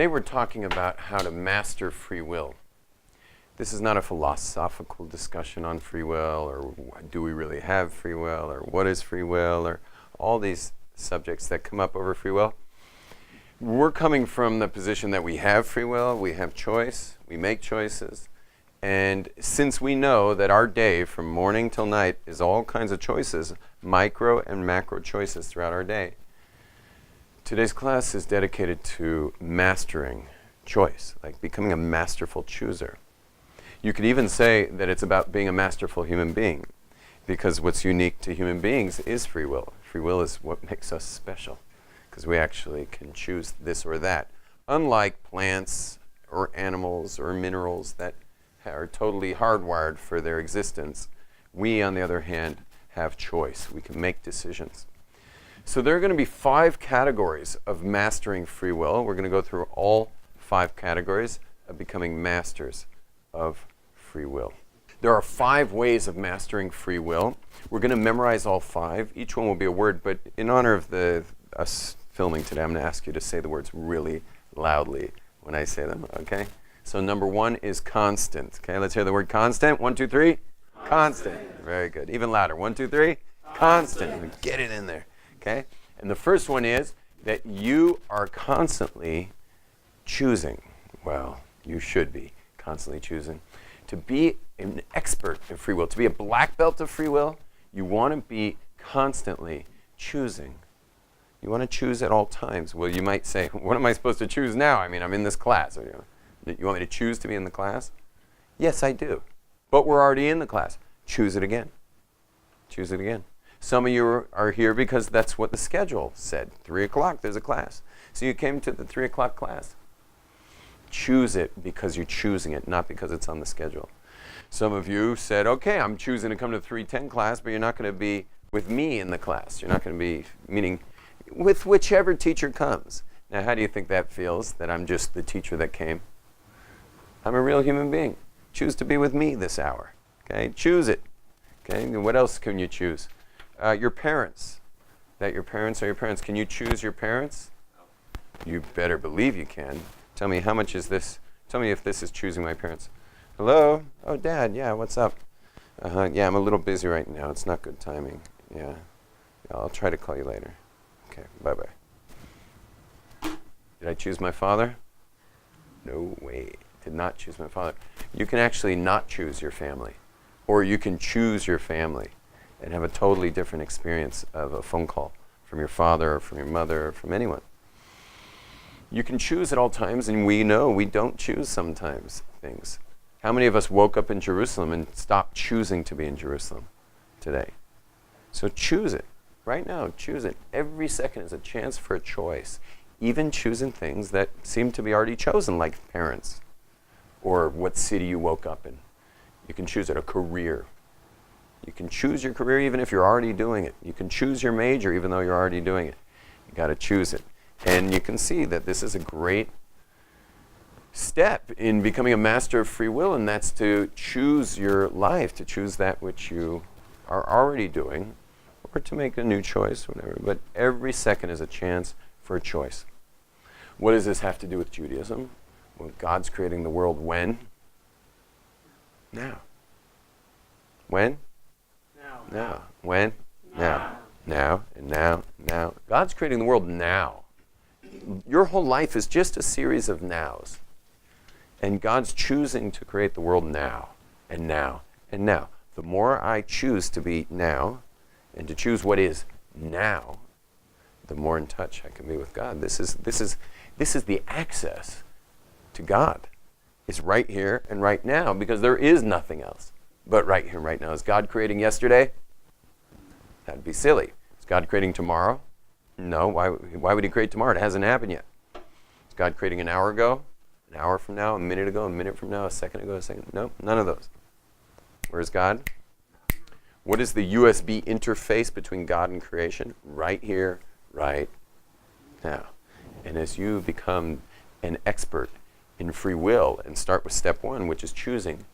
Today we're talking about how to master free will. This is not a philosophical discussion on free will, or do we really have free will, or what is free will, or all these subjects that come up over free will. We're coming from the position that we have free will, we have choice, we make choices, and since we know that our day from morning till night is all kinds of choices, micro and macro choices throughout our day, today's class is dedicated to mastering choice, like becoming a masterful chooser. You could even say that it's about being a masterful human being, because what's unique to human beings is free will. Free will is what makes us special, because we actually can choose this or that. Unlike plants or animals or minerals that are totally hardwired for their existence, we, on the other hand, have choice. We can make decisions. So there are going to be 5 categories of mastering free will. We're going to go through all 5 categories of becoming masters of free will. There are 5 ways of mastering free will. We're going to memorize all 5. Each one will be a word, but in honor of us filming today, I'm going to ask you to say the words really loudly when I say them, okay? So number 1 is constant. Okay, let's hear the word constant. 1, 2, 3. Constant. Very good. Even louder. 1, 2, 3. Constant. Get it in there. Okay? And the first one is that you are constantly choosing. Well, you should be constantly choosing. To be an expert in free will, to be a black belt of free will, you want to be constantly choosing. You want to choose at all times. Well, you might say, what am I supposed to choose now? I mean, I'm in this class. You want me to choose to be in the class? Yes, I do. But we're already in the class. Choose it again. Choose it again. Some of you are here because that's what the schedule said. 3 o'clock, there's a class. So you came to the 3 o'clock class. Choose it because you're choosing it, not because it's on the schedule. Some of you said, okay, I'm choosing to come to the 3:10 class, but you're not going to be with me in the class. You're not going to be, meaning with whichever teacher comes. Now, how do you think that feels, that I'm just the teacher that came? I'm a real human being. Choose to be with me this hour. Okay, choose it. Okay, and what else can you choose? Your parents. That your parents are your parents. Can you choose your parents? You better believe you can. Tell me, how much is this? Tell me if this is choosing my parents. Hello? Oh, Dad, yeah, what's up? Yeah, I'm a little busy right now. It's not good timing. Yeah, I'll try to call you later. Okay, bye-bye. Did I choose my father? No way. Did not choose my father. You can actually not choose your family, or you can choose your family and have a totally different experience of a phone call from your father or from your mother or from anyone. You can choose at all times, and we know we don't choose sometimes things. How many of us woke up in Jerusalem and stopped choosing to be in Jerusalem today? So choose it. Right now, choose it. Every second is a chance for a choice. Even choosing things that seem to be already chosen, like parents, or what city you woke up in. You can choose it. A career. You can choose your career even if you're already doing it. You can choose your major even though you're already doing it. You got to choose it. And you can see that this is a great step in becoming a master of free will, and that's to choose your life, to choose that which you are already doing, or to make a new choice, whatever. But every second is a chance for a choice. What does this have to do with Judaism? Well, God's creating the world when? Now. When? Now. When? Now. Now, and now, now. God's creating the world now. Your whole life is just a series of nows. And God's choosing to create the world now, and now, and now. The more I choose to be now, and to choose what is now, the more in touch I can be with God. This is the access to God. It's right here and right now, because there is nothing else but right here and right now. Is God creating yesterday? That'd be silly. Is God creating tomorrow? No. Why would he create tomorrow? It hasn't happened yet. Is God creating an hour ago? An hour from now? A minute from now? A second ago? A second? No, none of those. Where's God? What is the USB interface between God and creation? Right here, right now. And as you become an expert in free will and start with step 1, which is choosing,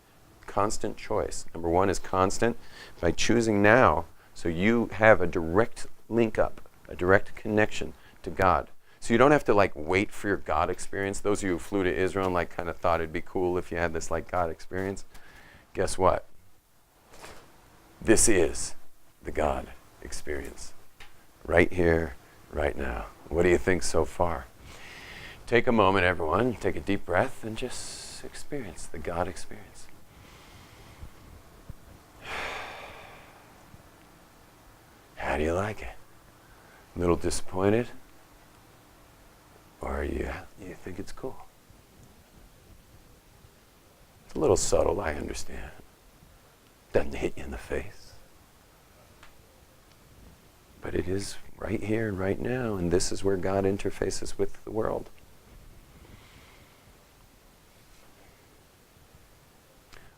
constant choice. Number 1 is constant. By choosing now, so you have a direct link up, a direct connection to God. So you don't have to like wait for your God experience. Those of you who flew to Israel and like kind of thought it'd be cool if you had this like God experience, guess what? This is the God experience. Right here, right now. What do you think so far? Take a moment, everyone. Take a deep breath and just experience the God experience. How do you like it? A little disappointed? Or you think it's cool? It's a little subtle, I understand. Doesn't hit you in the face. But it is right here and right now, and this is where God interfaces with the world.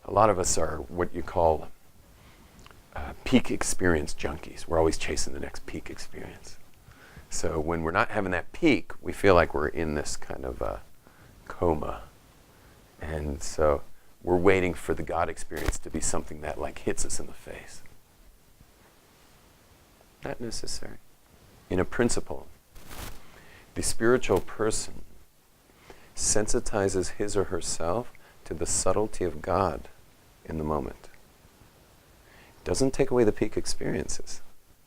A lot of us are what you call peak experience junkies. We're always chasing the next peak experience. So when we're not having that peak, we feel like we're in this kind of coma. And so we're waiting for the God experience to be something that like hits us in the face. Not necessary. In a principle, the spiritual person sensitizes his or herself to the subtlety of God in the moment. Doesn't take away the peak experiences.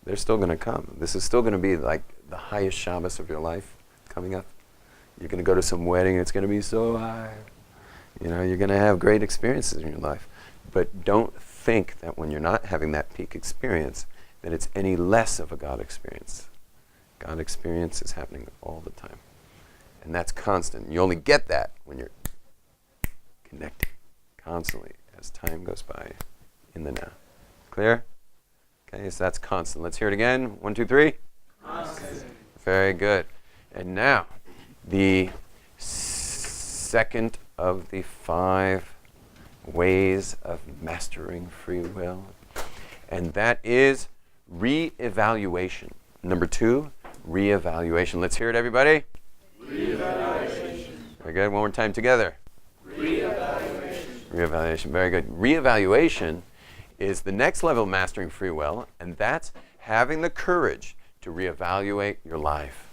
They're still going to come. This is still going to be like the highest Shabbos of your life coming up. You're going to go to some wedding, it's going to be so high. You know, you're going to have great experiences in your life. But don't think that when you're not having that peak experience, that it's any less of a God experience. God experience is happening all the time. And that's constant. You only get that when you're connecting constantly as time goes by in the now. Clear? Okay, so that's constant. Let's hear it again. 1, 2, 3. Constant. Very good. And now, the second of the 5 ways of mastering free will, and that is re-evaluation. Number 2, re-evaluation. Let's hear it, everybody. Re-evaluation. Very good. One more time together. Re-evaluation. Re-evaluation. Very good. Re-evaluation is the next level of mastering free will, and that's having the courage to reevaluate your life.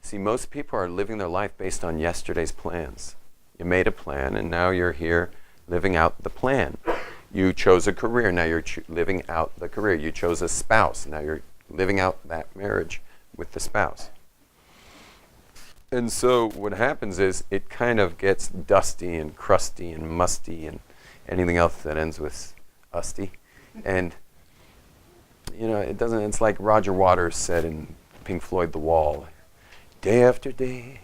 See, most people are living their life based on yesterday's plans. You made a plan, and now you're here living out the plan. You chose a career, now you're living out the career. You chose a spouse, now you're living out that marriage with the spouse. And so what happens is it kind of gets dusty and crusty and musty and anything else that ends with usty. And, you know, it's like Roger Waters said in Pink Floyd, The Wall. Day after day,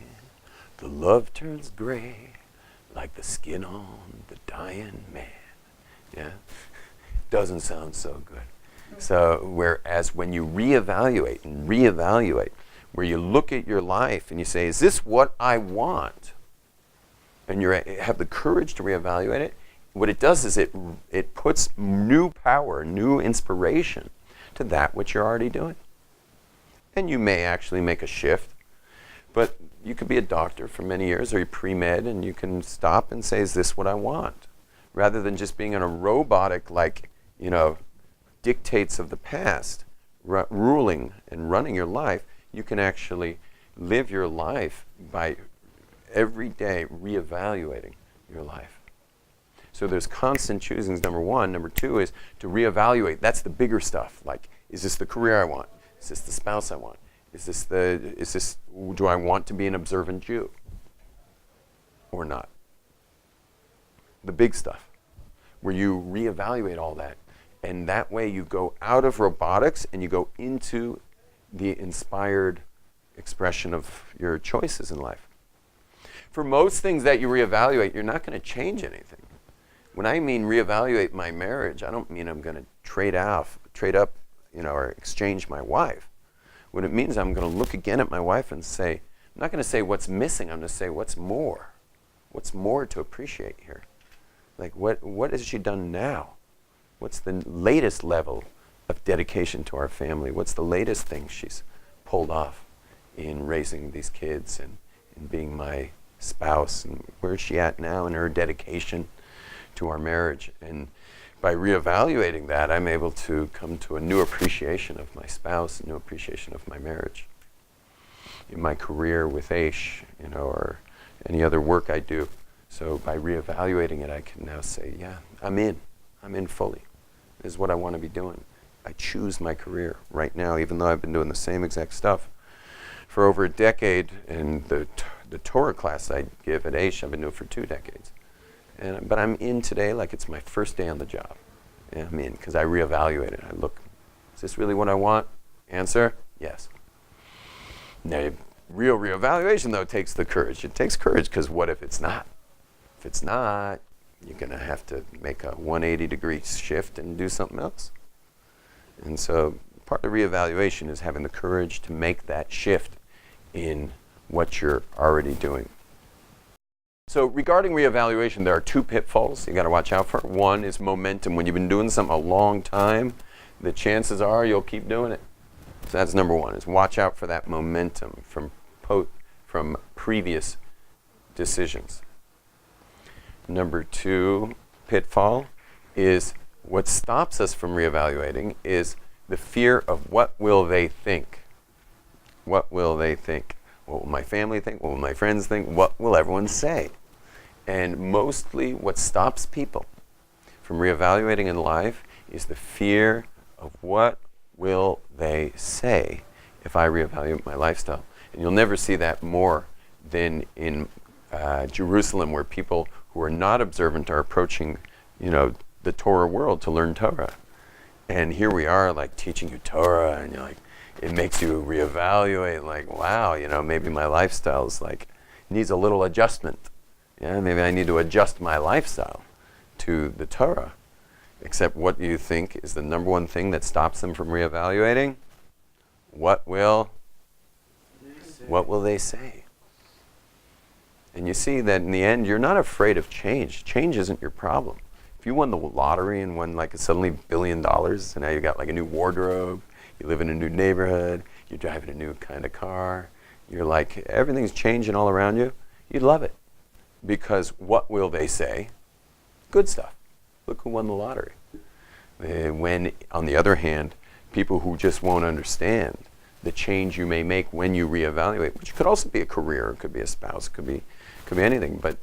the love turns gray like the skin on the dying man. Yeah? Doesn't sound so good. So whereas when you reevaluate, where you look at your life and you say, is this what I want? And you have the courage to reevaluate it, what it does is it puts new power, new inspiration to that which you're already doing. And you may actually make a shift, but you could be a doctor for many years, or you're pre-med, and you can stop and say, is this what I want? Rather than just being in a robotic, like, you know, dictates of the past, ruling and running your life, you can actually live your life by every day reevaluating your life. So there's constant choosings, number 1. Number 2 is to reevaluate. That's the bigger stuff. Like, is this the career I want? Is this the spouse I want? Do I want to be an observant Jew? Or not? The big stuff, where you reevaluate all that. And that way you go out of robotics and you go into the inspired expression of your choices in life. For most things that you reevaluate, you're not going to change anything. When I mean reevaluate my marriage, I don't mean I'm going to trade up, or exchange my wife. What it means, I'm going to look again at my wife and say, I'm not going to say what's missing, I'm going to say what's more. What's more to appreciate here? Like, what has she done now? What's the latest level of dedication to our family? What's the latest thing she's pulled off in raising these kids and in being my spouse? And where is she at now in her dedication to our marriage? And by reevaluating that, I'm able to come to a new appreciation of my spouse, a new appreciation of my marriage. in my career with Aish, or any other work I do. So by reevaluating it, I can now say, yeah, I'm in fully. This is what I want to be doing. I choose my career right now, even though I've been doing the same exact stuff for over a decade. And the Torah class I give at Aish, I've been doing for 2 decades. But I'm in today like it's my first day on the job. And I'm in because I reevaluate it. I look, is this really what I want? Answer, yes. Now, real reevaluation, though, takes the courage. It takes courage because what if it's not? If it's not, you're going to have to make a 180-degree shift and do something else. And so part of reevaluation is having the courage to make that shift in what you're already doing. So regarding reevaluation, there are 2 pitfalls you got to watch out for. One is momentum. When you've been doing something a long time, the chances are you'll keep doing it. So that's number 1, is watch out for that momentum from previous decisions. Number 2 pitfall is what stops us from reevaluating is the fear of what will they think. What will they think? What will my family think? What will my friends think? What will everyone say? And mostly what stops people from reevaluating in life is the fear of what will they say if I reevaluate my lifestyle. And you'll never see that more than in Jerusalem, where people who are not observant are approaching, the Torah world to learn Torah. And here we are, like, teaching you Torah, and you're like, it makes you reevaluate, like, wow, maybe my lifestyle is like, needs a little adjustment. Yeah, maybe I need to adjust my lifestyle to the Torah. Except what do you think is the number 1 thing that stops them from reevaluating? What will they say? And you see that in the end, you're not afraid of change. Change isn't your problem. If you won the lottery and won like suddenly $1 billion, and now you got like a new wardrobe, you live in a new neighborhood, you're driving a new kind of car, you're like, everything's changing all around you, you'd love it. Because what will they say? Good stuff. Look who won the lottery. When, on the other hand, people who just won't understand the change you may make when you reevaluate, which could also be a career, it could be a spouse, it could be anything, but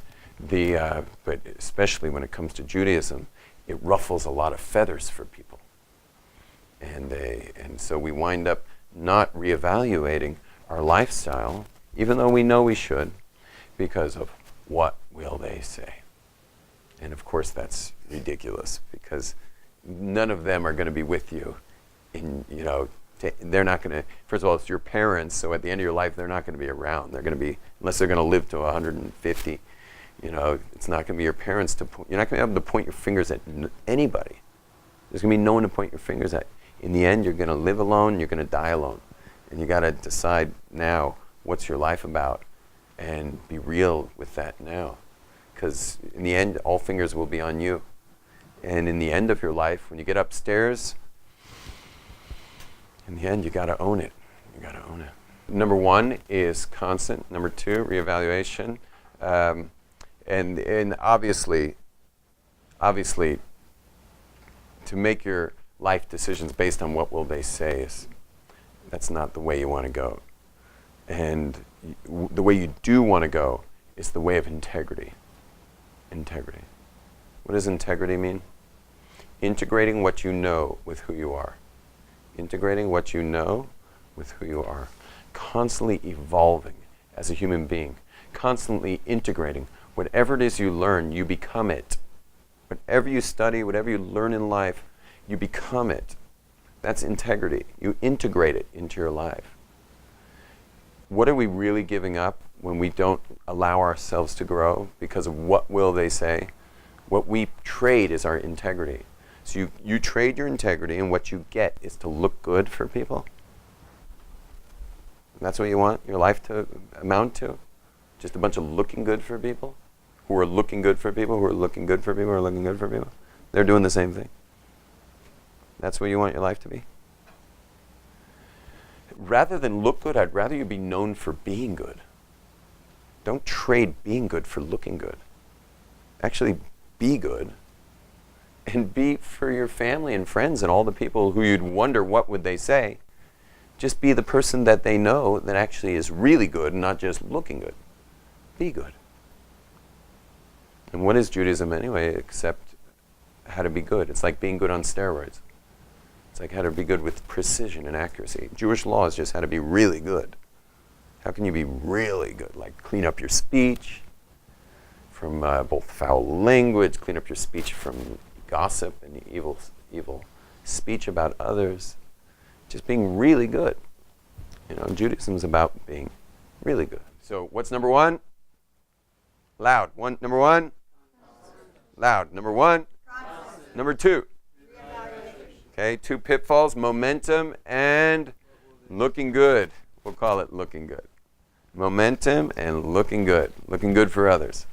especially when it comes to Judaism, it ruffles a lot of feathers for people. And so we wind up not reevaluating our lifestyle, even though we know we should, because of what will they say. And of course that's ridiculous, because none of them are going to be with you they're not going to, first of all, it's your parents, so at the end of your life, they're not going to be around. They're going to be, unless they're going to live to 150, it's not going to be your parents you're not going to be able to point your fingers at anybody. There's going to be no one to point your fingers at. In the end, you're going to live alone, you're going to die alone. And you got to decide now, what's your life about, and be real with that now. Because in the end, all fingers will be on you. And in the end of your life, when you get upstairs, in the end, you got to own it. You got to own it. Number 1 is constant. Number 2, reevaluation. And obviously, to make your life decisions based on what will they say that's not the way you want to go. And the way you do want to go is the way of integrity. Integrity. What does integrity mean? Integrating what you know with who you are. Integrating what you know with who you are. Constantly evolving as a human being. Constantly integrating. Whatever it is you learn, you become it. Whatever you study, whatever you learn in life, you become it. That's integrity. You integrate it into your life. What are we really giving up when we don't allow ourselves to grow because of what will they say? What we trade is our integrity. So you trade your integrity, and what you get is to look good for people. That's what you want your life to amount to? Just a bunch of looking good for people? Who are looking good for people, who are looking good for people, who are looking good for people? They're doing the same thing. That's what you want your life to be? Rather than look good, I'd rather you be known for being good. Don't trade being good for looking good. Actually, be good. And be for your family and friends and all the people who you'd wonder what would they say. Just be the person that they know that actually is really good, not just looking good. Be good. And what is Judaism anyway, except how to be good? It's like being good on steroids. It's like how to be good with precision and accuracy. Jewish law is just how to be really good. How can you be really good? Like clean up your speech from both foul language, clean up your speech from gossip and evil speech about others. Just being really good. Judaism is about being really good. So what's number one? Loud. Number one? Loud. Number one? Number two? Okay, 2 pitfalls, momentum and looking good. We'll call it looking good. Momentum and looking good. Looking good for others.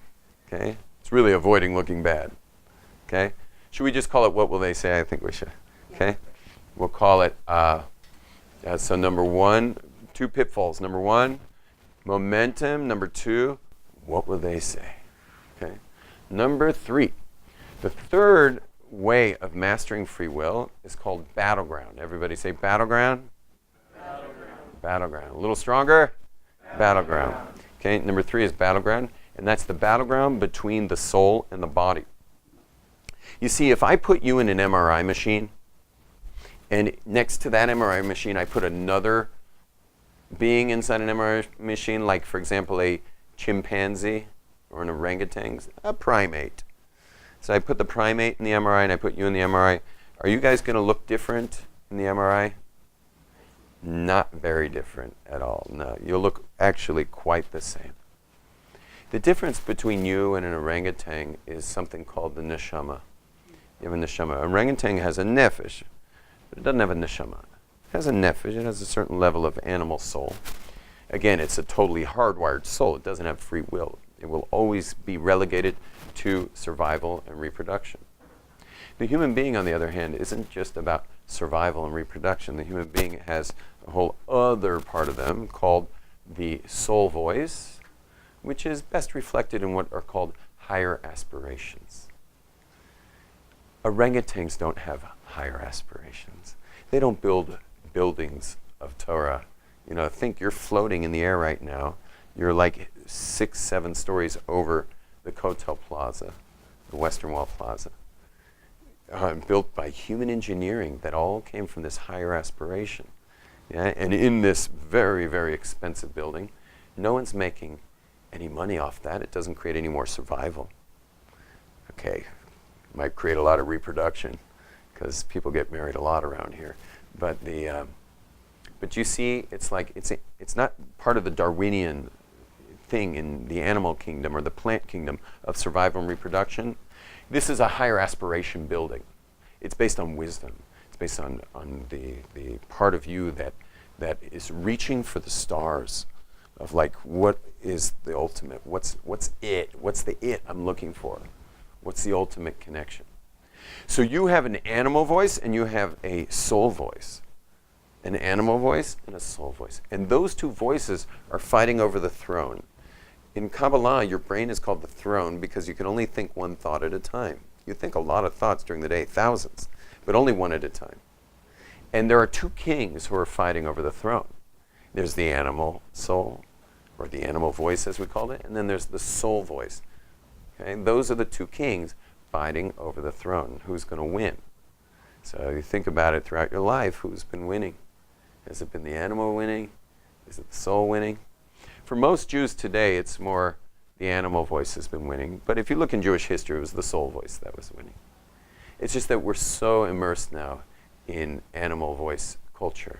Okay? It's really avoiding looking bad. Okay? Should we just call it what will they say? I think we should. Okay? We'll call it, so number 1, 2 pitfalls. Number 1, momentum. Number 2, what will they say? Okay? Number 3, the third way of mastering free will is called battleground. Everybody say battleground? Battleground. A little stronger? Battleground. Okay, number 3 is battleground, and that's the battleground between the soul and the body. You see, if I put you in an MRI machine, and next to that MRI machine I put another being inside an MRI machine, like for example a chimpanzee or an orangutan, a primate. So I put the primate in the MRI and I put you in the MRI. Are you guys going to look different in the MRI? Not very different at all. No, you'll look actually quite the same. The difference between you and an orangutan is something called the neshama. You have a neshama. Orangutan has a nefesh, but it doesn't have a neshama. It has a nefesh. It has a certain level of animal soul. Again, it's a totally hardwired soul. It doesn't have free will. It will always be relegated to survival and reproduction. The human being, on the other hand, isn't just about survival and reproduction. The human being has a whole other part of them called the soul voice, which is best reflected in what are called higher aspirations. Orangutans don't have higher aspirations. They don't build buildings of Torah. Think you're floating in the air right now. You're like 6, 7 stories over the Kotel Plaza, the Western Wall Plaza, built by human engineering that all came from this higher aspiration. Yeah? And in this very, very expensive building, no one's making any money off that. It doesn't create any more survival. Okay, might create a lot of reproduction because people get married a lot around here. But you see, it's like it's not part of the Darwinian thing in the animal kingdom or the plant kingdom of survival and reproduction. This is a higher aspiration building. It's based on wisdom. It's based on the part of you that is reaching for the stars of like, what is the ultimate? What's it? What's the it I'm looking for? What's the ultimate connection? So you have an animal voice and you have a soul voice. An animal voice and a soul voice. And those 2 voices are fighting over the throne. In Kabbalah, your brain is called the throne because you can only think one thought at a time. You think a lot of thoughts during the day, thousands, but only one at a time. And there are 2 kings who are fighting over the throne. There's the animal soul, or the animal voice as we call it, and then there's the soul voice. Okay? And those are the 2 kings fighting over the throne. Who's going to win? So you think about it throughout your life, who's been winning? Has it been the animal winning? Is it the soul winning? For most Jews today, it's more the animal voice has been winning. But if you look in Jewish history, it was the soul voice that was winning. It's just that we're so immersed now in animal voice culture.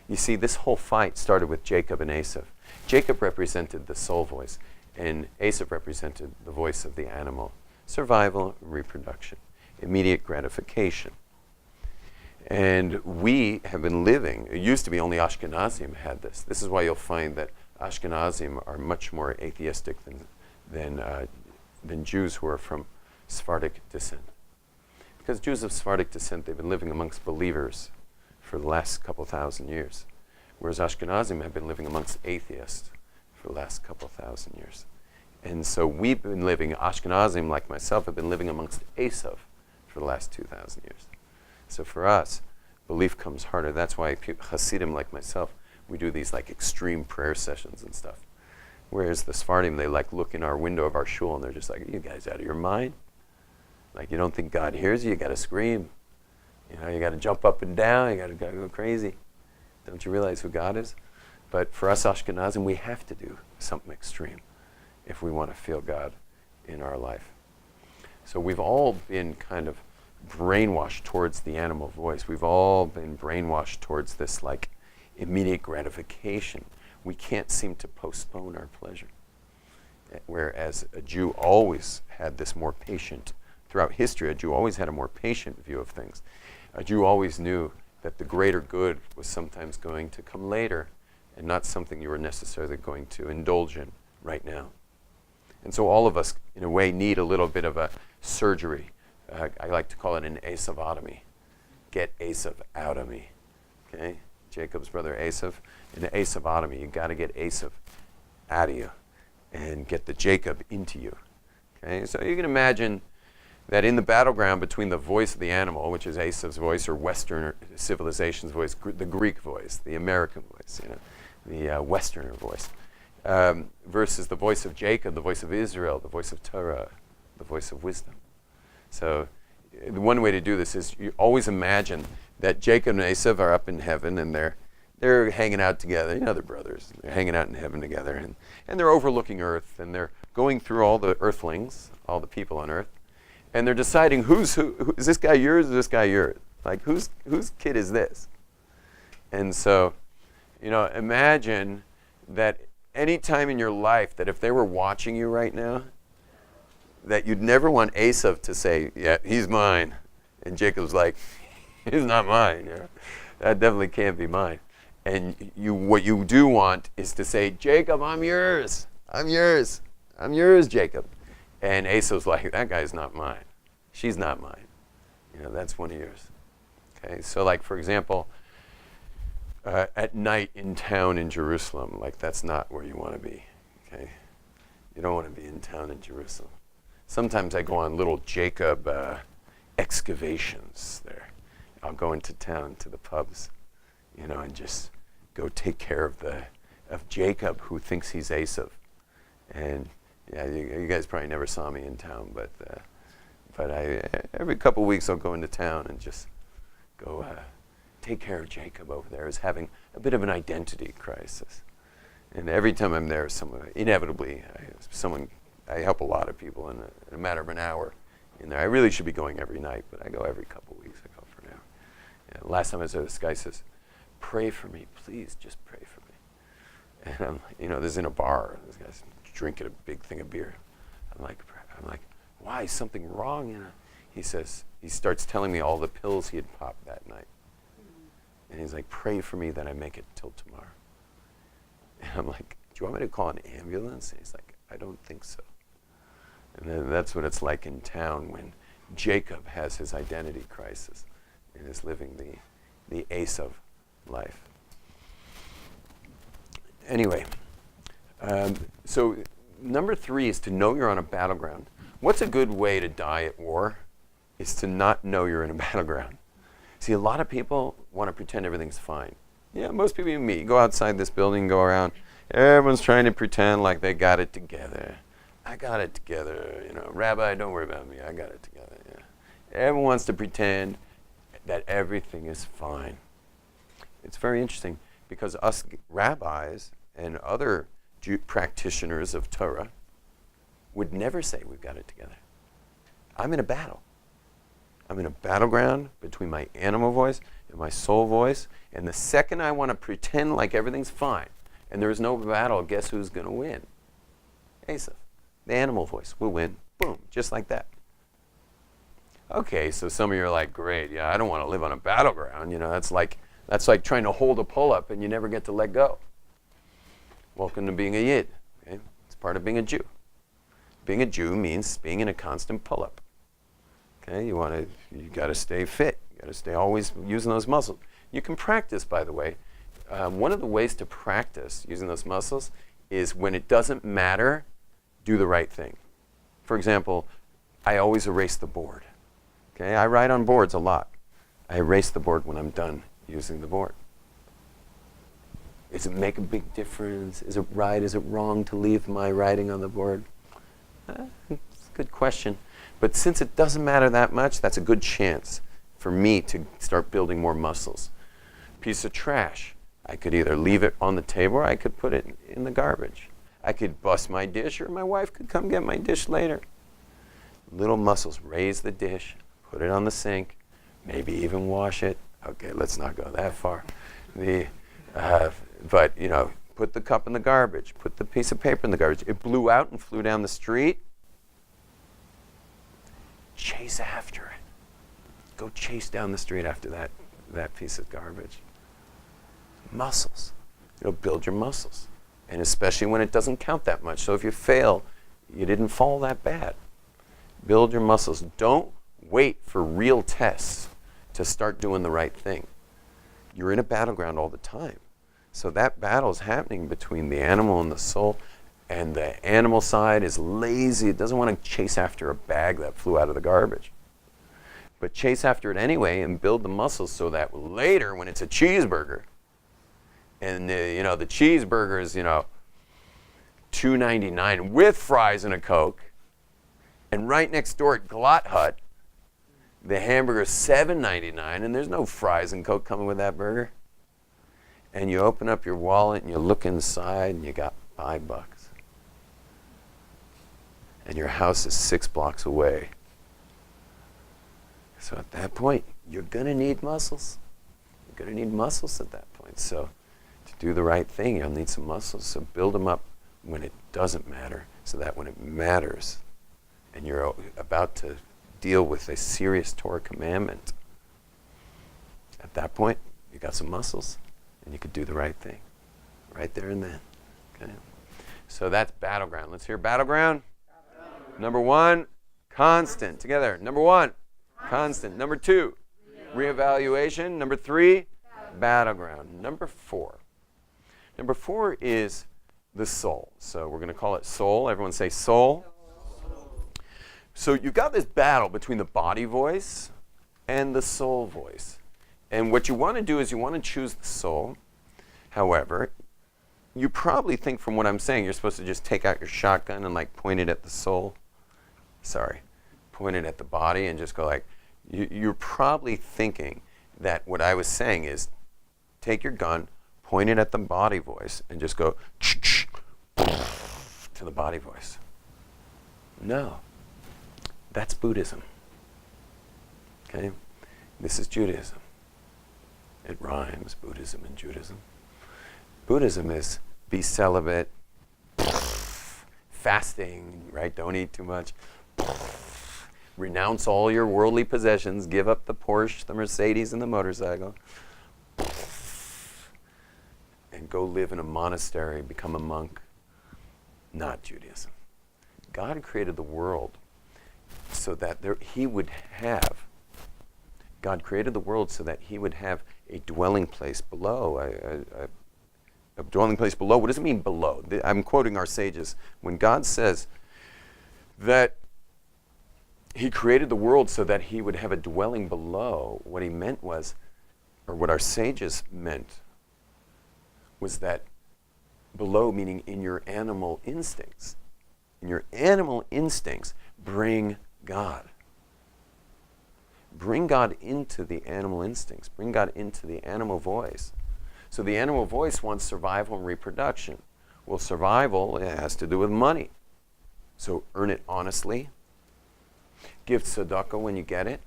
You see, this whole fight started with Jacob and Esau. Jacob represented the soul voice, and Esau represented the voice of the animal. Survival, reproduction, immediate gratification. And we have been living, it used to be only Ashkenazim had this. This is why you'll find that Ashkenazim are much more atheistic than Jews who are from Sephardic descent. Because Jews of Sephardic descent, they've been living amongst believers for the last couple thousand years, whereas Ashkenazim have been living amongst atheists for the last couple thousand years. And so we've been living, Ashkenazim like myself, have been living amongst Esau for the last 2,000 years. So for us, belief comes harder. That's why Hasidim like myself, we do these like extreme prayer sessions and stuff. Whereas the Sephardim, they like look in our window of our shul and they're just like, are you guys out of your mind? Like, you don't think God hears you? You got to scream. You know, you got to jump up and down. You got to go crazy. Don't you realize who God is? But for us Ashkenazim, we have to do something extreme if we want to feel God in our life. So we've all been kind of brainwashed towards the animal voice. We've all been brainwashed towards this like immediate gratification. We can't seem to postpone our pleasure. Whereas a Jew always had this more patient, throughout history, a Jew always had a more patient view of things. A Jew always knew that the greater good was sometimes going to come later and not something you were necessarily going to indulge in right now. And so all of us, in a way, need a little bit of a surgery. I like to call it an Esavotomy. Get Esav out of me. Okay? Jacob's brother Esav. In an Esavotomy, you got to get Esav out of you and get the Jacob into you. Okay? So you can imagine that in the battleground between the voice of the animal, which is Esav's voice, or Western civilization's voice, the Greek voice, the American voice, the Westerner voice, versus the voice of Jacob, the voice of Israel, the voice of Torah, the voice of wisdom. So the one way to do this is you always imagine that Jacob and Esav are up in heaven and they're hanging out together. You know, they're brothers. They're hanging out in heaven together. And they're overlooking earth. And they're going through all the earthlings, all the people on earth. And they're deciding who is this guy yours or this guy yours? Like, whose kid is this? And so, you know, imagine that any time in your life that if they were watching you right now, that you'd never want Esav to say, yeah, he's mine. And Jacob's like, he's not mine. You know? That definitely can't be mine. And what you do want is to say, Jacob, I'm yours. I'm yours. I'm yours, Jacob. And Esav's like, that guy's not mine. She's not mine. You know, that's one of yours. Okay, so like, for example, at night in town in Jerusalem, like that's not where you want to be. Okay, you don't want to be in town in Jerusalem. Sometimes I go on little Jacob excavations there. I'll go into town to the pubs, you know, and just go take care of Jacob, who thinks he's Esav. And yeah, you guys probably never saw me in town, but every couple of weeks I'll go into town and just go take care of Jacob over there, who's having a bit of an identity crisis. And every time I'm there, inevitably, I help a lot of people in a matter of an hour in there. I really should be going every night, but I go every couple of weeks. I go for an hour. Yeah, last time I was there, this guy says, pray for me, please, just pray for me. And this is in a bar. This guy's drinking a big thing of beer. I'm like, why? Is something wrong? You know? He starts telling me all the pills he had popped that night. And he's like, pray for me that I make it till tomorrow. And I'm like, do you want me to call an ambulance? And he's like, I don't think so. And then that's what it's like in town when Jacob has his identity crisis and is living the Esav life. Anyway, so number 3 is to know you're on a battleground. What's a good way to die at war is to not know you're in a battleground. See, a lot of people want to pretend everything's fine. Yeah, most people, even me, go outside this building, go around, everyone's trying to pretend like they got it together. I got it together, Rabbi, don't worry about me, I got it together. Yeah. Everyone wants to pretend that everything is fine. It's very interesting because us rabbis and other practitioners of Torah would never say we've got it together. I'm in a battle. I'm in a battleground between my animal voice and my soul voice, and the second I want to pretend like everything's fine and there is no battle, guess who's going to win? Esav. The animal voice will win. Boom, just like that. Okay, so some of you are like, great, yeah, I don't want to live on a battleground. That's like trying to hold a pull-up and you never get to let go. Welcome to being a Yid. Okay? It's part of being a Jew. Being a Jew means being in a constant pull-up. Okay, you got to stay fit. You got to stay always using those muscles. You can practice, by the way. One of the ways to practice using those muscles is when it doesn't matter, do the right thing. For example, I always erase the board. Okay, I write on boards a lot. I erase the board when I'm done using the board. Does it make a big difference? Is it right? Is it wrong to leave my writing on the board? It's a good question. But since it doesn't matter that much, that's a good chance for me to start building more muscles. Piece of trash. I could either leave it on the table or I could put it in the garbage. I could bust my dish or my wife could come get my dish later. Little muscles. Raise the dish, put it on the sink, maybe even wash it. Okay, let's not go that far. But, you know, put the cup in the garbage, put the piece of paper in the garbage. It blew out and flew down the street. Chase after it. Go chase down the street after that piece of garbage. Muscles. It'll build your muscles. And especially when it doesn't count that much. So if you fail, you didn't fall that bad. Build your muscles. Don't wait for real tests to start doing the right thing. You're in a battleground all the time. So that battle is happening between the animal and the soul. And the animal side is lazy. It doesn't want to chase after a bag that flew out of the garbage. But chase after it anyway and build the muscles so that later when it's a cheeseburger, and the cheeseburger is, $2.99 with fries and a Coke, and right next door at Glot Hut, the hamburger is $7.99, and there's no fries and Coke coming with that burger. And you open up your wallet and you look inside and you got $5. And your house is 6 blocks away. So at that point, you're going to need muscles. You're going to need muscles at that point. So to do the right thing, you'll need some muscles. So build them up when it doesn't matter, so that when it matters and you're about to deal with a serious Torah commandment, at that point, you got some muscles and you could do the right thing right there and then. Okay? So that's battleground. Let's hear battleground. Number 1, constant. Together. Number 1, constant. Number 2, reevaluation. Number 3, battleground. Number 4. Number 4 is the soul. So we're going to call it soul. Everyone say soul. So you've got this battle between the body voice and the soul voice. And what you want to do is you want to choose the soul. However, you probably think from what I'm saying, you're supposed to just take out your shotgun and point it at the soul. Point it at the body and just go you're probably thinking that what I was saying is take your gun, point it at the body voice, and just go to the body voice. No. That's Buddhism. Okay? This is Judaism. It rhymes, Buddhism and Judaism. Buddhism is be celibate, fasting, right? Don't eat too much. Renounce all your worldly possessions. Give up the Porsche, the Mercedes, and the motorcycle. And go live in a monastery, become a monk. Not Judaism. God created the world so that God created the world so that he would have a dwelling place below. A dwelling place below. What does it mean below? I'm quoting our sages. When God says that he created the world so that he would have a dwelling below, what he meant was, or what our sages meant, was that below meaning in your animal instincts. In your animal instincts, bring God. Bring God into the animal instincts. Bring God into the animal voice. So the animal voice wants survival and reproduction. Well, survival, it has to do with money. So earn it honestly. Give tzedakah when you get it.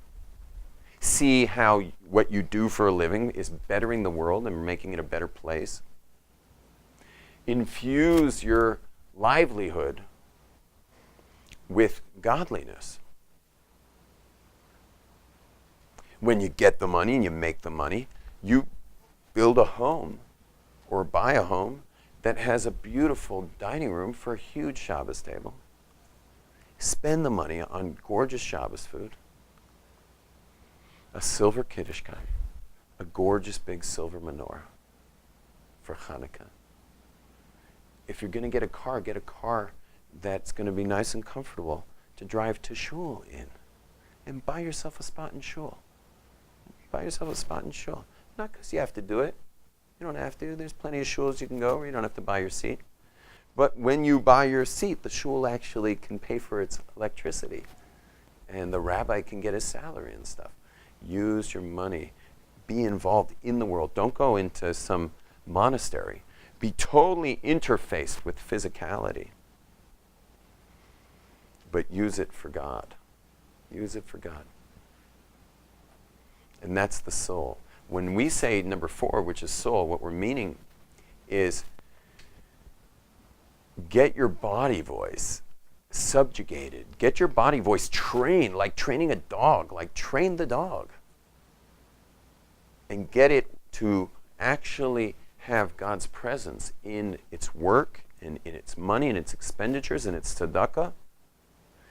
See how what you do for a living is bettering the world and making it a better place. Infuse your livelihood with godliness. When you get the money and you make the money, you build a home or buy a home that has a beautiful dining room for a huge Shabbos table. Spend the money on gorgeous Shabbos food, a silver Kiddushkai, a gorgeous big silver menorah for Hanukkah. If you're going to get a car that's going to be nice and comfortable to drive to shul in, and buy yourself a spot in shul. Buy yourself a spot in shul. Not because you have to do it. You don't have to. There's plenty of shuls you can go where you don't have to buy your seat. But when you buy your seat, the shul actually can pay for its electricity. And the rabbi can get his salary and stuff. Use your money. Be involved in the world. Don't go into some monastery. Be totally interfaced with physicality. But use it for God. Use it for God. And that's the soul. When we say number 4, which is soul, what we're meaning is get your body voice subjugated. Get your body voice trained, like training a dog, like train the dog. And get it to actually have God's presence in its work, in its money, in its expenditures, in its tzedakah.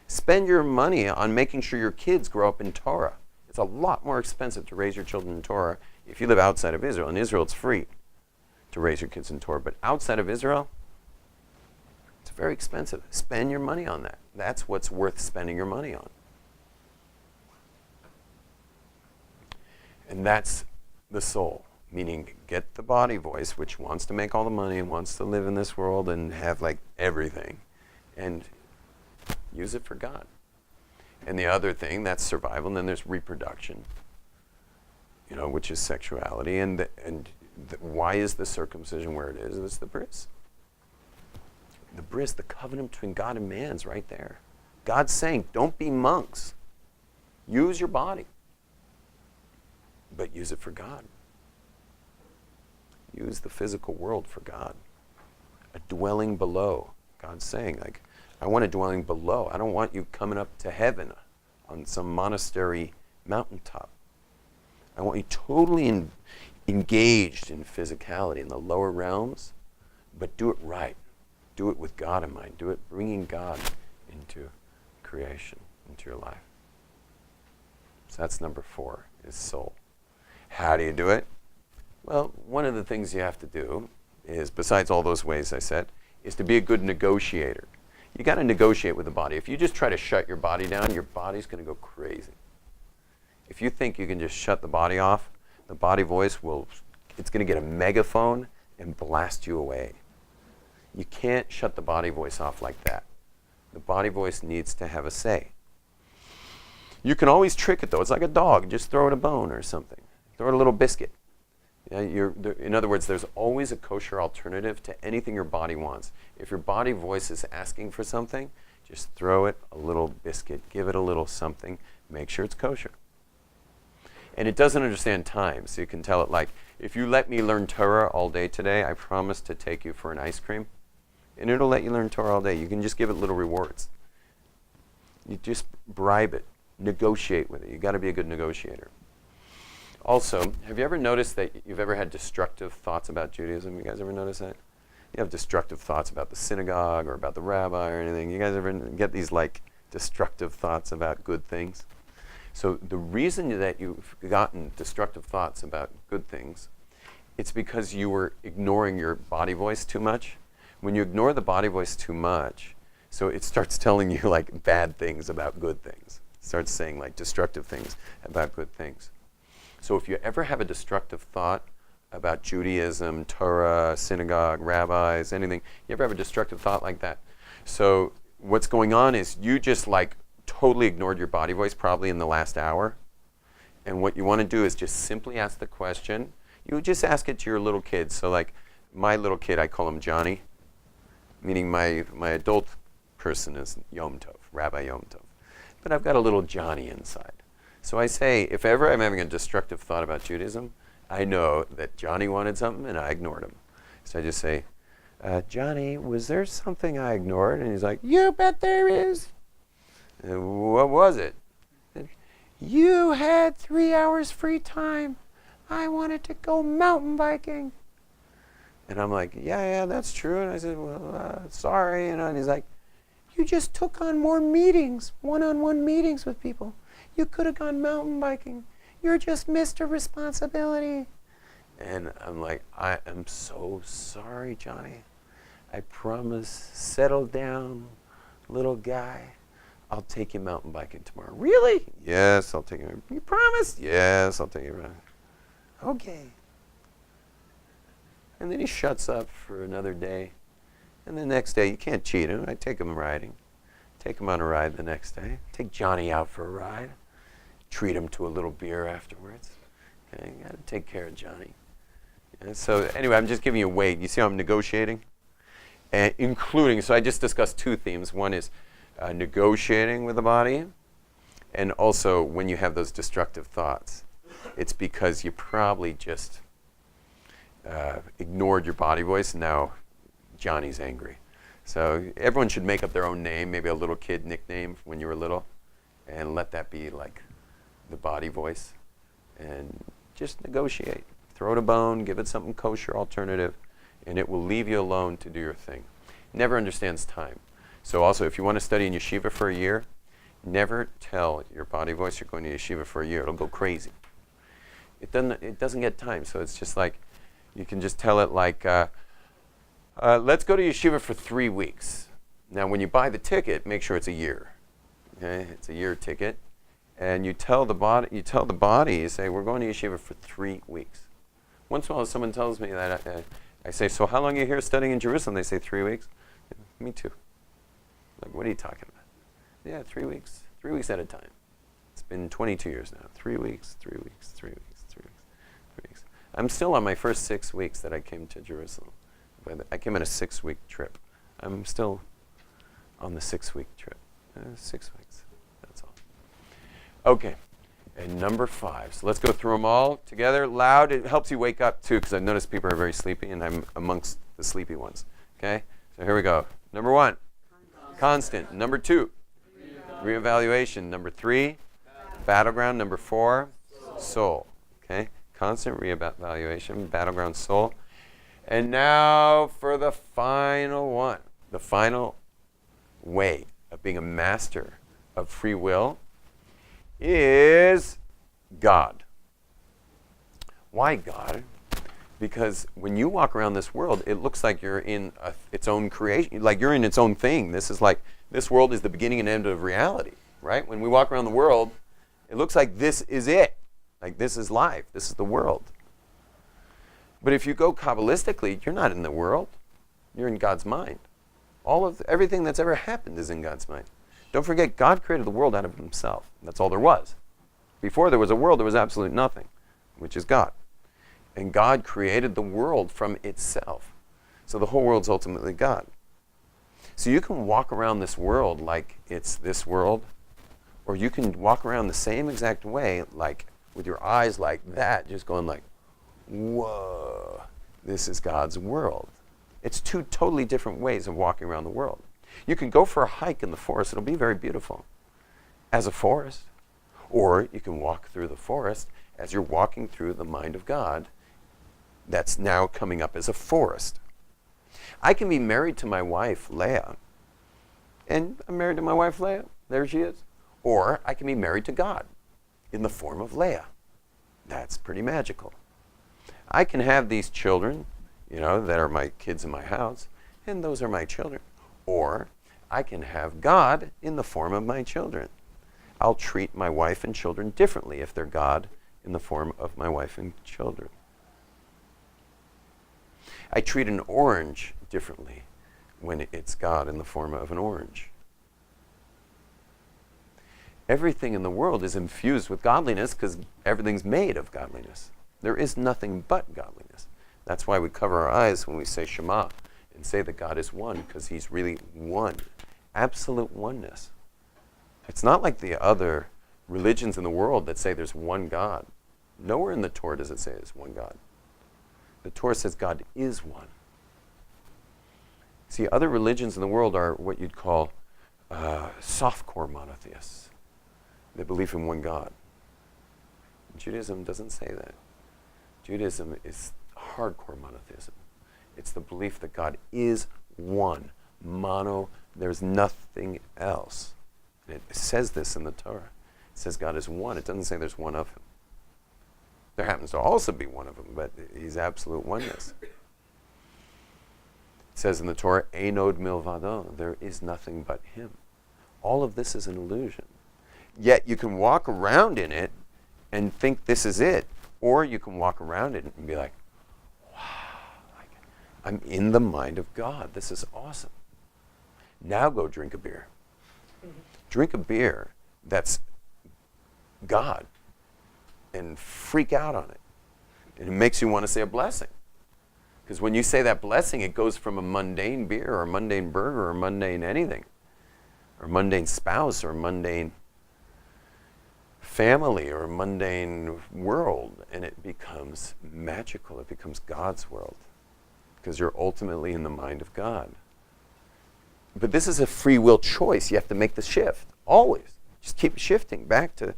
Spend your money on making sure your kids grow up in Torah. It's a lot more expensive to raise your children in Torah if you live outside of Israel. In Israel, it's free to raise your kids in Torah. But outside of Israel, it's very expensive. Spend your money on that. That's what's worth spending your money on. And that's the soul, meaning get the body voice, which wants to make all the money and wants to live in this world and have like everything, and use it for God. And the other thing, that's survival, and then there's reproduction, which is sexuality. And why is the circumcision where it is? It's the bris. The bris, the covenant between God and man, is right there. God's saying, don't be monks. Use your body. But use it for God. Use the physical world for God. A dwelling below. God's saying, like, I want a dwelling below. I don't want you coming up to heaven on some monastery mountaintop. I want you totally engaged in physicality in the lower realms, but do it right. Do it with God in mind. Do it bringing God into creation, into your life. So that's number 4, is soul. How do you do it? Well, one of the things you have to do is, besides all those ways I said, is to be a good negotiator. You got to negotiate with the body. If you just try to shut your body down, your body's going to go crazy. If you think you can just shut the body off, the body voice it's going to get a megaphone and blast you away. You can't shut the body voice off like that. The body voice needs to have a say. You can always trick it, though. It's like a dog. Just throw it a bone or something. Throw it a little biscuit. In other words, there's always a kosher alternative to anything your body wants. If your body voice is asking for something, just throw it a little biscuit, give it a little something, make sure it's kosher. And it doesn't understand time, so you can tell it like, if you let me learn Torah all day today, I promise to take you for an ice cream. And it'll let you learn Torah all day. You can just give it little rewards. You just bribe it, negotiate with it. You got to be a good negotiator. Also, have you ever noticed that you've ever had destructive thoughts about Judaism? You guys ever notice that? You have destructive thoughts about the synagogue or about the rabbi or anything. You guys ever get these like destructive thoughts about good things? So the reason that you've gotten destructive thoughts about good things, it's because you were ignoring your body voice too much. When you ignore the body voice too much, so it starts telling you like bad things about good things. It starts saying like destructive things about good things. So if you ever have a destructive thought about Judaism, Torah, synagogue, rabbis, anything, you ever have a destructive thought like that? So what's going on is you just like totally ignored your body voice probably in the last hour. And what you want to do is just simply ask the question. You just ask it to your little kids. So like my little kid, I call him Johnny, meaning my adult person is Yom Tov, Rabbi Yom Tov. But I've got a little Johnny inside. So I say, if ever I'm having a destructive thought about Judaism, I know that Johnny wanted something and I ignored him. So I just say, Johnny, was there something I ignored? And he's like, you bet there is. And what was it? You had 3 hours free time. I wanted to go mountain biking. And I'm like, yeah, that's true. And I said, well, sorry. And he's like, you just took on more meetings, one-on-one meetings with people. You could have gone mountain biking. You're just Mr. Responsibility. And I'm like, I am so sorry, Johnny. I promise, settle down, little guy. I'll take you mountain biking tomorrow. Really? Yes, I'll take you. You promise? Yes, I'll take you around. Okay. And then he shuts up for another day. And the next day, you can't cheat him. I take him riding. Take him on a ride the next day. Take Johnny out for a ride. Treat him to a little beer afterwards. Okay, you got to take care of Johnny. And so anyway, I'm just giving you a weight. You see how I'm negotiating? And including, so I just discussed two themes. One is negotiating with the body, and also when you have those destructive thoughts. It's because you probably just ignored your body voice, and now Johnny's angry. So everyone should make up their own name, maybe a little kid nickname when you were little, and let that be like the body voice. And just negotiate. Throw it a bone, give it something kosher alternative, and it will leave you alone to do your thing. Never understands time. So also, if you want to study in yeshiva for a year, never tell your body voice you're going to yeshiva for a year. It'll go crazy. It doesn't get time, so it's just like, you can just tell it like, let's go to yeshiva for 3 weeks. Now, when you buy the ticket, make sure it's a year. Okay, it's a year ticket, and you tell the body, you say, we're going to yeshiva for 3 weeks. Once in a while, someone tells me that, I say, so how long are you here studying in Jerusalem? They say 3 weeks. Me too. Like, what are you talking about? Yeah, 3 weeks. 3 weeks at a time. It's been 22 years now. 3 weeks, 3 weeks, 3 weeks, 3 weeks, 3 weeks. I'm still on my first 6 weeks that I came to Jerusalem. I came on a 6-week trip. I'm still on the 6-week trip. 6 weeks. That's all. Okay. And number 5. So let's go through them all together. Loud. It helps you wake up, too, because I've noticed people are very sleepy, and I'm amongst the sleepy ones. Okay? So here we go. Number 1, constant. Number 2, reevaluation. Number 3, battleground. Number 4, soul. Okay? Constant, reevaluation, battleground, soul. And now for the final one. The final way of being a master of free will is God. Why God? Because when you walk around this world, it looks like you're in its own creation, like you're in its own thing. This is like, this world is the beginning and end of reality, right? When we walk around the world, it looks like this is it. Like this is life. This is the world. But if you go Kabbalistically, you're not in the world. You're in God's mind. Everything that's ever happened is in God's mind. Don't forget, God created the world out of himself. That's all there was. Before there was a world, there was absolute nothing, which is God. And God created the world from itself. So the whole world's ultimately God. So you can walk around this world like it's this world, or you can walk around the same exact way, like with your eyes like that, just going like, whoa, this is God's world. It's 2 totally different ways of walking around the world. You can go for a hike in the forest. It'll be very beautiful as a forest. Or you can walk through the forest as you're walking through the mind of God that's now coming up as a forest. I can be married to my wife, Leah, and I'm married to my wife, Leah. There she is. Or I can be married to God in the form of Leah. That's pretty magical. I can have these children, that are my kids in my house, and those are my children. Or I can have God in the form of my children. I'll treat my wife and children differently if they're God in the form of my wife and children. I treat an orange differently when it's God in the form of an orange. Everything in the world is infused with godliness because everything's made of godliness. There is nothing but godliness. That's why we cover our eyes when we say Shema and say that God is one, because he's really one. Absolute oneness. It's not like the other religions in the world that say there's one God. Nowhere in the Torah does it say there's one God. The Torah says God is one. See, other religions in the world are what you'd call softcore monotheists. They believe in one God. Judaism doesn't say that. Judaism is hardcore monotheism. It's the belief that God is one, mono, there's nothing else. And it says this in the Torah. It says God is one. It doesn't say there's one of him. There happens to also be one of him, but he's absolute oneness. It says in the Torah, Einod milvado, there is nothing but him. all of this is an illusion. Yet you can walk around in it and think this is it. Or you can walk around it and be like, wow, I'm in the mind of God. This is awesome. Now go drink a beer. Drink a beer that's God and freak out on it. And it makes you want to say a blessing. Because when you say that blessing, it goes from a mundane beer or a mundane burger or mundane anything, or mundane spouse or mundane family or a mundane world, and it becomes magical. It becomes God's world because you're ultimately in the mind of God. But this is a free will choice. You have to make the shift, always. Just keep shifting back to,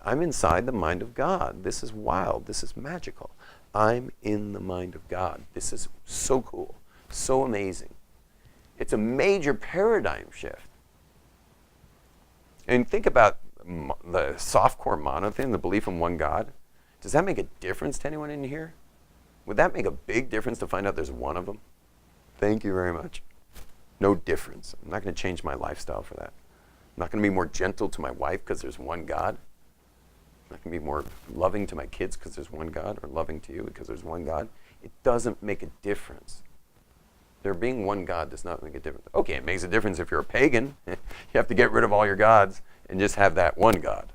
I'm inside the mind of God. This is wild. This is magical. I'm in the mind of God. This is so cool, so amazing. It's a major paradigm shift. And think about the softcore monotheism, the belief in one God. Does that make a difference to anyone in here? Would that make a big difference to find out there's one of them? Thank you very much. No difference. I'm not going to change my lifestyle for that. I'm not going to be more gentle to my wife because there's one God. I'm not going to be more loving to my kids because there's one God, or loving to you because there's one God. It doesn't make a difference. There being one God does not make a difference. Okay, it makes a difference if you're a pagan. You have to get rid of all your gods and just have that one God.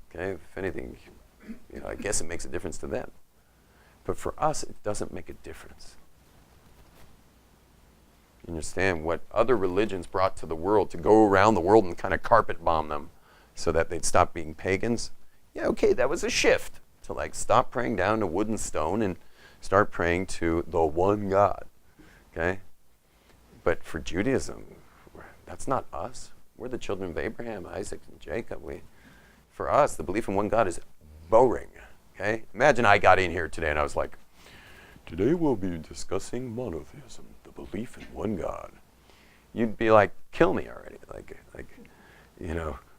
Okay, if anything, I guess it makes a difference to them. But for us, it doesn't make a difference. You understand what other religions brought to the world to go around the world and kind of carpet bomb them so that they'd stop being pagans? Yeah, okay, that was a shift to stop praying down to wood and stone and start praying to the one God. Okay? But for Judaism, that's not us. We're the children of Abraham, Isaac, and Jacob. For us, the belief in one God is boring. Okay? Imagine I got in here today and I was like, today we'll be discussing monotheism, the belief in one God. You'd be like, kill me already.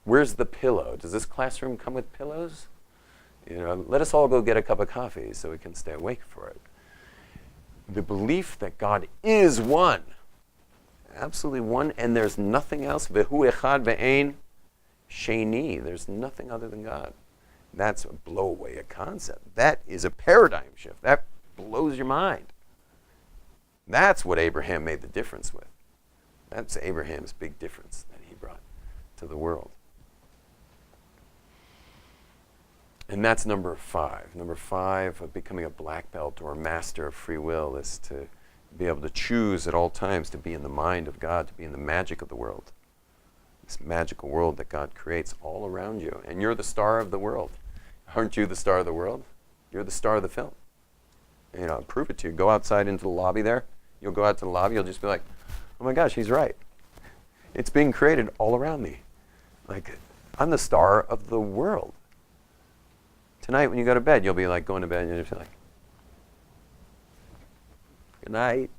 Where's the pillow? Does this classroom come with pillows? Let us all go get a cup of coffee so we can stay awake for it. The belief that God is one, absolutely one, and there's nothing else. V'hu echad ve'ein sheni. There's nothing other than God. That's a blow away a concept. That is a paradigm shift. That blows your mind. That's what Abraham made the difference with. That's Abraham's big difference that he brought to the world. And that's number 5. Number 5 of becoming a black belt or a master of free will is to be able to choose at all times to be in the mind of God, to be in the magic of the world. This magical world that God creates all around you. And you're the star of the world. Aren't you the star of the world? You're the star of the film. I'll prove it to you. Go outside into the lobby there. You'll go out to the lobby. You'll just be like, oh my gosh, he's right. It's being created all around me. I'm the star of the world. Tonight when you go to bed, you'll be going to bed and you'll just be like, good night.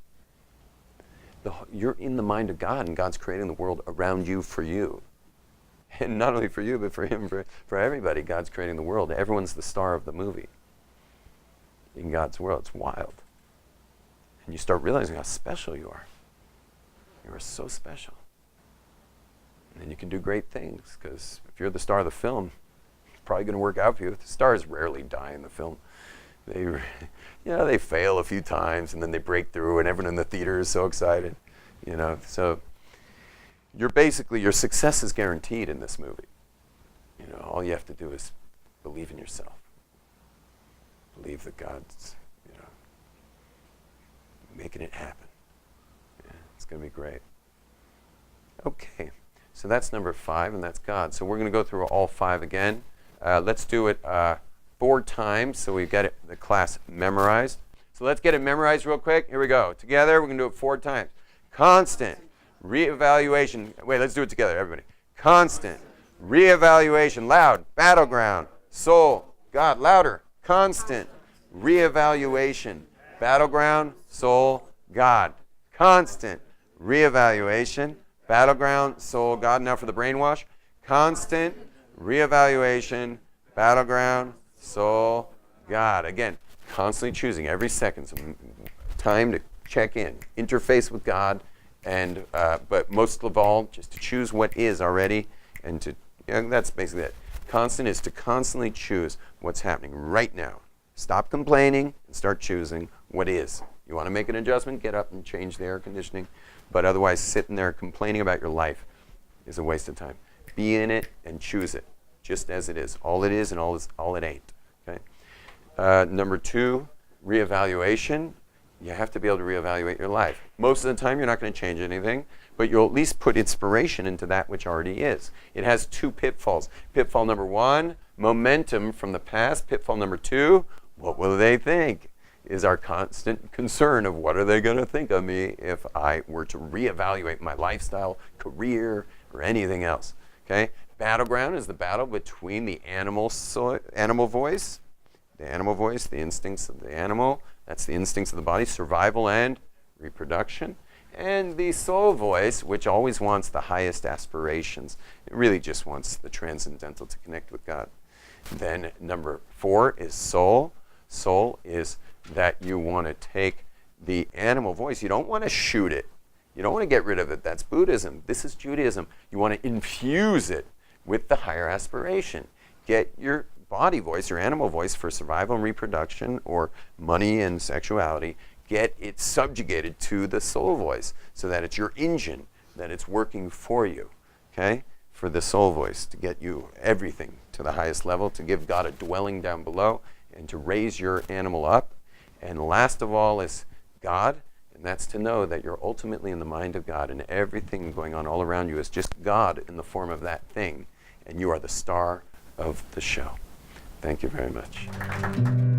You're in the mind of God, and God's creating the world around you for you. And not only for you, but for him, for everybody. God's creating the world. Everyone's the star of the movie. In God's world, it's wild. And you start realizing how special you are. You are so special. And then you can do great things, because if you're the star of the film, it's probably going to work out for you. The stars rarely die in the film. They fail a few times, and then they break through, and everyone in the theater is so excited. So your success is guaranteed in this movie. All you have to do is believe in yourself. Believe that God's, making it happen. Yeah, it's going to be great. Okay, so that's number 5, and that's God. So we're going to go through all 5 again. Let's do it 4 times so we get the class memorized. So let's get it memorized real quick. Here we go. Together, we're going to do it 4 times. Constant reevaluation. Wait, let's do it together, everybody. Constant reevaluation. Loud. Battleground. Soul. God. Louder. Constant reevaluation. Battleground. Soul. God. Constant reevaluation. Battleground. Soul. God. Now for the brainwash. Constant reevaluation. Battleground. Soul. God. Again, constantly choosing every second some time to check in, interface with God, And but most of all, just to choose what is already, and to that's basically it. Constant is to constantly choose what's happening right now. Stop complaining and start choosing what is. You want to make an adjustment, get up and change the air conditioning. But otherwise, sitting there complaining about your life is a waste of time. Be in it and choose it, just as it is. All it is and all it ain't. Okay. Number 2, reevaluation. You have to be able to reevaluate your life. Most of the time, you're not going to change anything, but you'll at least put inspiration into that which already is. It has 2 pitfalls. Pitfall number 1, momentum from the past. Pitfall number 2, what will they think? Is our constant concern of what are they going to think of me if I were to reevaluate my lifestyle, career, or anything else. Okay? Battleground is the battle between the animal voice, the instincts of the animal, that's the instincts of the body, survival and reproduction, and the soul voice, which always wants the highest aspirations. It really just wants the transcendental to connect with God. Then number 4 is soul. Soul is that you want to take the animal voice. You don't want to shoot it. You don't want to get rid of it. That's Buddhism. This is Judaism. You want to infuse it with the higher aspiration. Get your body voice, your animal voice for survival and reproduction, or money and sexuality. Get it subjugated to the soul voice so that it's your engine, that it's working for you. Okay? For the soul voice, to get you everything to the highest level, to give God a dwelling down below, and to raise your animal up. And last of all is God, and that's to know that you're ultimately in the mind of God, and everything going on all around you is just God in the form of that thing, and you are the star of the show. Thank you very much.